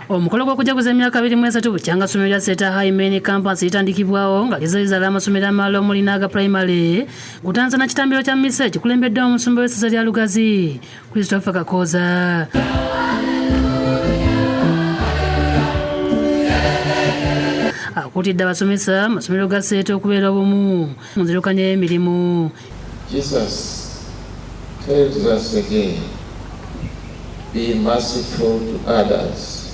Omukolo gw'okujaguza emyaka 23 bukyanga ssomero lya Seeta High Main Campus litandikibwawo nga lizaliza amasomero amalala omuli n'aga primary gutanze na kitambiro kya mise kikulembeddwa omusumba w'essaza lya Lugazi Christopher Kakoza. Akuutidde abasomesa amasomero ga Seeta okubeera obumu mu nzirukanya y'emirimu. Jesus tells us again, be merciful to others.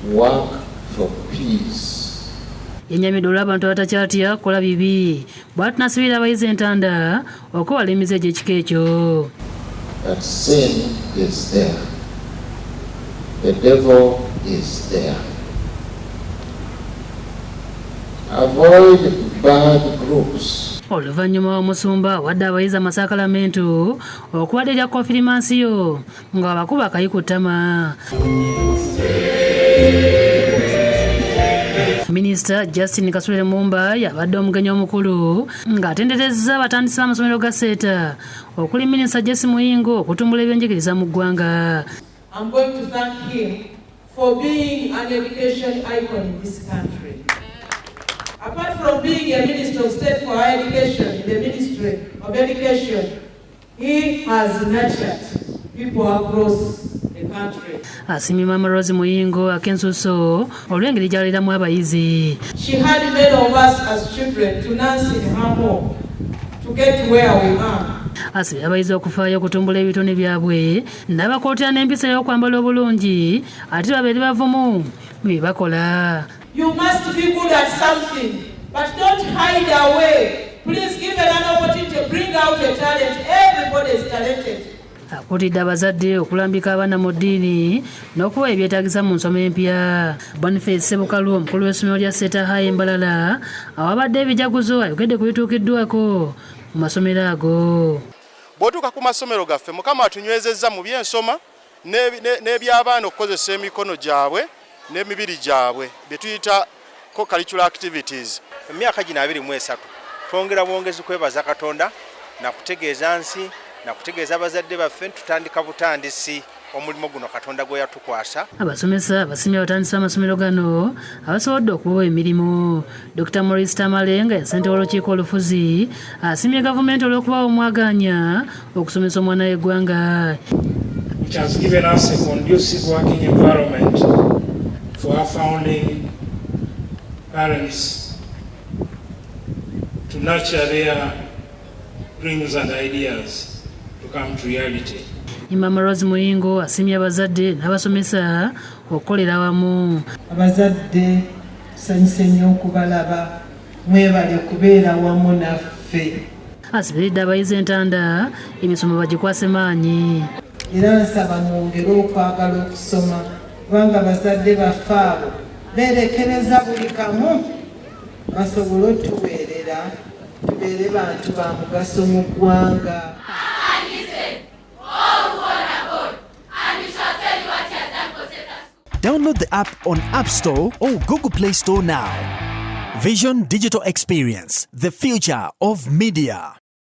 Work for peace. Yenyamidde olw'abantu abatakyatya kukola bibi bw'ati n'asibira abayizi entanda okuwala emize gy'ekika ekyo. That sin is there. The devil is there. Avoid bad groups. Oluvannyuma omusumba wadde abayizi amasakalamentu okuwadde erya konfirimansiyo nga abakuba akayi ku ttama. Minisita Justin Kasule Mumba yabadde omugenyi omukulu ng'atenderezza abatandisi b'amasomero ga Seeta okuli Minisita Jesse Muyingo okutumbula ebyenjigiriza mu ggwanga. I'm going to thank him for being an education icon in this country. Apart from being a Minister of State for Higher Education in the Ministry of Education, he has nurtured people across the country. Asimye Mama Rose Muyingo akensuso olw'engeri gy'aleramu abayizi. She had many of us as children to nurse in her home to get to where we are. Asibye abayizi okufaayo okutumbula ebitone byabwe n'abakootera n'empisa y'okwambala obulungi ate babeere bavumu mu bye bakola. You must be good at something, but don't hide away. Please give an opportunity to bring out your talent. Everybody is talented. Akuutidde abazadde okulambika abaana mu ddiini n'okuwa ebyetaagisa mu nsoma empya. Boniface Sebukalu omukulu w'essomero lya Seeta High Mbalala awabadde ebijaguzo ayogedde ku bituukiddwako mu masomero ago. Bw'otuuka ku masomero gaffe Mukama atunywezezza mu by'ensoma n'eby'abaana okukozesa emikono gyabwe n'emibiri gyabwe bye tuyita co-curricular activities. Emyaka gino 23 twongera bwongezi kwebaza Katonda nakutegeeza nsi nakutegeeza abazadde baffe tutandika butandisi omulimu guno Katonda gwe yatukwasa. Abasomesa abasinga batandisa amasomero gano abasobodde okuwa emirimu. Dr. Maurice Tamalenga ssentebe w'olukiiko olufuzi asimye gavumenti olw'okubawa omwaganya okusomesa omwana w'eggwanga. Which has given us a conducive working environment for our founding parents to nurture their dreams and ideas to come to reality. Mama Rose Muyingo asimye abazadde n'abasomesa okukolera awamu. Abazadde tusanyuse nnyo okubalaba mwebale kubeera wamu naffe. Asibiridde abayizi entanda emisomo bagikwase maanyi. Era nsaba mwongere okwagala okusoma kubanga abazadde baffe abo beerekereza buli kamu basobole otuweerera tubeere bantu ba mugaso mu ggwanga. Download the app on App Store or Google Play Store now. Vision Digital Experience, the future of media.